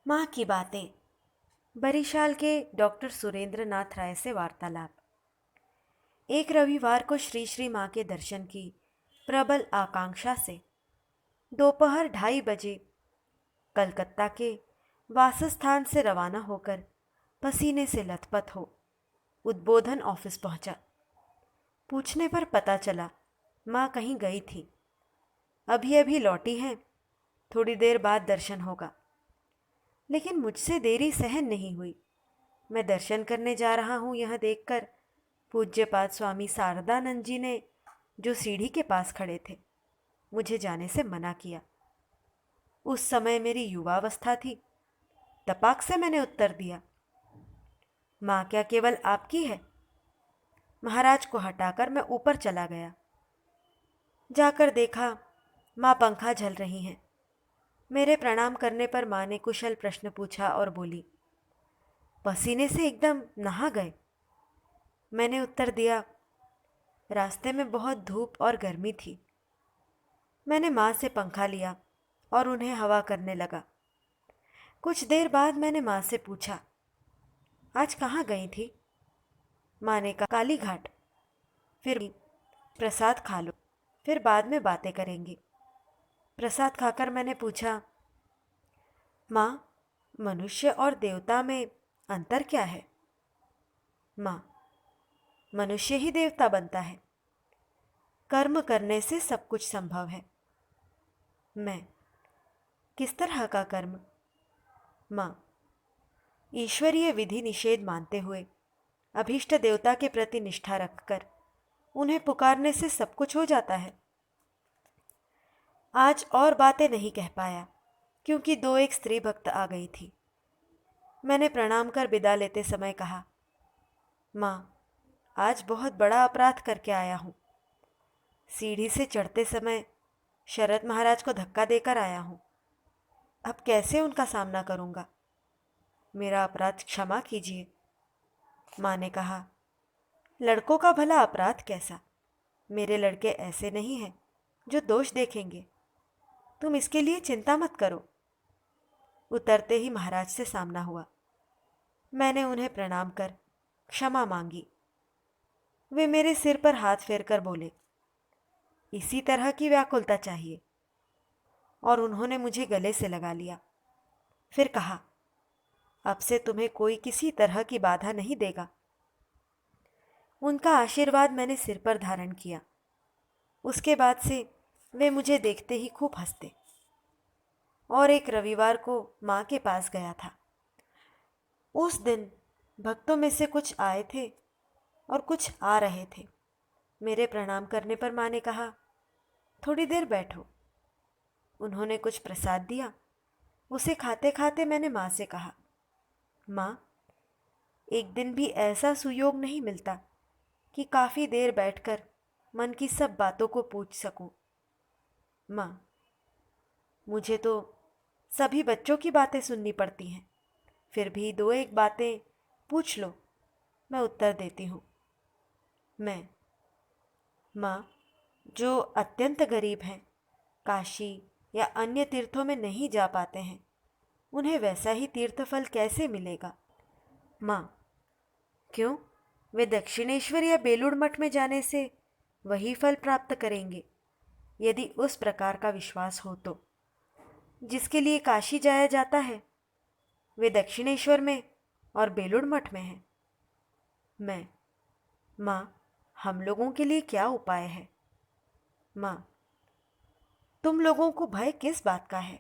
माँ की बातें। बरिशाल के डॉक्टर सुरेंद्र नाथ राय से वार्तालाप। एक रविवार को श्री श्री माँ के दर्शन की प्रबल आकांक्षा से दोपहर 2:30 बजे कलकत्ता के वासस्थान से रवाना होकर पसीने से लथपथ हो उद्बोधन ऑफिस पहुंचा। पूछने पर पता चला माँ कहीं गई थी, अभी अभी लौटी हैं, थोड़ी देर बाद दर्शन होगा। लेकिन मुझसे देरी सहन नहीं हुई। मैं दर्शन करने जा रहा हूं यह देखकर पूज्यपाद स्वामी शारदानंद जी ने, जो सीढ़ी के पास खड़े थे, मुझे जाने से मना किया। उस समय मेरी युवावस्था थी। तपाक से मैंने उत्तर दिया, माँ क्या केवल आपकी है? महाराज को हटाकर मैं ऊपर चला गया। जाकर देखा माँ पंखा झल रही हैं। मेरे प्रणाम करने पर माँ ने कुशल प्रश्न पूछा और बोली, पसीने से एकदम नहा गए? मैंने उत्तर दिया, रास्ते में बहुत धूप और गर्मी थी। मैंने माँ से पंखा लिया और उन्हें हवा करने लगा। कुछ देर बाद मैंने माँ से पूछा, आज कहाँ गई थी? माँ ने कहा, काली घाट। फिर प्रसाद खा लो, फिर बाद में बातें करेंगे। प्रसाद खाकर मैंने पूछा, माँ, मनुष्य और देवता में अंतर क्या है? माँ, मनुष्य ही देवता बनता है। कर्म करने से सब कुछ संभव है। मैं, किस तरह का कर्म? माँ, ईश्वरीय विधि निषेध मानते हुए अभीष्ट देवता के प्रति निष्ठा रखकर उन्हें पुकारने से सब कुछ हो जाता है। आज और बातें नहीं कह पाया क्योंकि दो एक स्त्री भक्त आ गई थी। मैंने प्रणाम कर विदा लेते समय कहा, माँ, आज बहुत बड़ा अपराध करके आया हूँ। सीढ़ी से चढ़ते समय शरद महाराज को धक्का देकर आया हूँ। अब कैसे उनका सामना करूँगा? मेरा अपराध क्षमा कीजिए। माँ ने कहा, लड़कों का भला अपराध कैसा? मेरे लड़के ऐसे नहीं हैं जो दोष देखेंगे। तुम इसके लिए चिंता मत करो। उतरते ही महाराज से सामना हुआ। मैंने उन्हें प्रणाम कर क्षमा मांगी। वे मेरे सिर पर हाथ फेरकर बोले, इसी तरह की व्याकुलता चाहिए। और उन्होंने मुझे गले से लगा लिया। फिर कहा, अब से तुम्हें कोई किसी तरह की बाधा नहीं देगा। उनका आशीर्वाद मैंने सिर पर धारण किया। उसके बाद से वे मुझे देखते ही खूब हंसते। और एक रविवार को माँ के पास गया था। उस दिन भक्तों में से कुछ आए थे और कुछ आ रहे थे। मेरे प्रणाम करने पर माँ ने कहा, थोड़ी देर बैठो। उन्होंने कुछ प्रसाद दिया। उसे खाते खाते मैंने माँ से कहा, माँ, एक दिन भी ऐसा सुयोग नहीं मिलता कि काफ़ी देर बैठकर मन की सब बातों को पूछ सकूं। माँ, मुझे तो सभी बच्चों की बातें सुननी पड़ती हैं, फिर भी दो एक बातें पूछ लो, मैं उत्तर देती हूँ। मैं, माँ, जो अत्यंत गरीब हैं, काशी या अन्य तीर्थों में नहीं जा पाते हैं, उन्हें वैसा ही तीर्थफल कैसे मिलेगा? माँ, क्यों? वे दक्षिणेश्वर या बेलूड़ मठ में जाने से वही फल प्राप्त करेंगे यदि उस प्रकार का विश्वास हो तो। जिसके लिए काशी जाया जाता है वे दक्षिणेश्वर में और बेलूड़ मठ में हैं। मैं, माँ, हम लोगों के लिए क्या उपाय है? माँ, तुम लोगों को भय किस बात का है?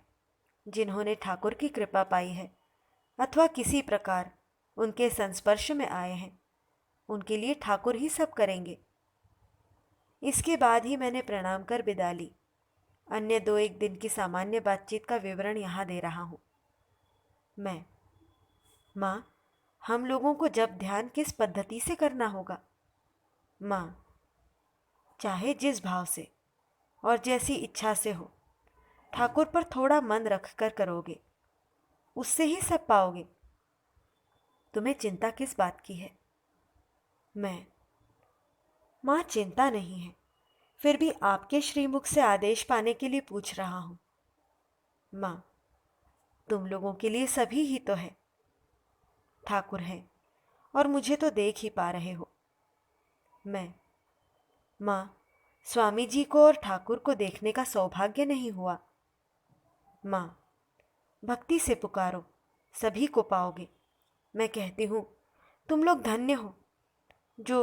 जिन्होंने ठाकुर की कृपा पाई है अथवा किसी प्रकार उनके संस्पर्श में आए हैं, उनके लिए ठाकुर ही सब करेंगे। इसके बाद ही मैंने प्रणाम कर विदा ली। अन्य दो एक दिन की सामान्य बातचीत का विवरण यहाँ दे रहा हूँ। मैं, माँ, हम लोगों को जब ध्यान किस पद्धति से करना होगा? माँ, चाहे जिस भाव से और जैसी इच्छा से हो, ठाकुर पर थोड़ा मन रख कर करोगे, उससे ही सब पाओगे। तुम्हें चिंता किस बात की है? मैं, माँ, चिंता नहीं है, फिर भी आपके श्रीमुख से आदेश पाने के लिए पूछ रहा हूँ। माँ, तुम लोगों के लिए सभी ही तो है, ठाकुर हैं और मुझे तो देख ही पा रहे हो। मैं, माँ, स्वामी जी को और ठाकुर को देखने का सौभाग्य नहीं हुआ। माँ, भक्ति से पुकारो, सभी को पाओगे। मैं कहती हूँ तुम लोग धन्य हो जो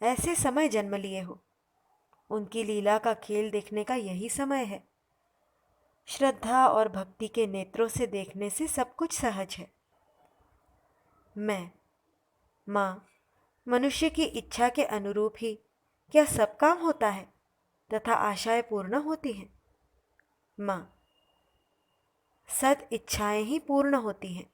ऐसे समय जन्म लिए हो। उनकी लीला का खेल देखने का यही समय है। श्रद्धा और भक्ति के नेत्रों से देखने से सब कुछ सहज है। मैं, माँ, मनुष्य की इच्छा के अनुरूप ही क्या सब काम होता है तथा आशाएं पूर्ण होती हैं? माँ, सद इच्छाएं ही पूर्ण होती हैं।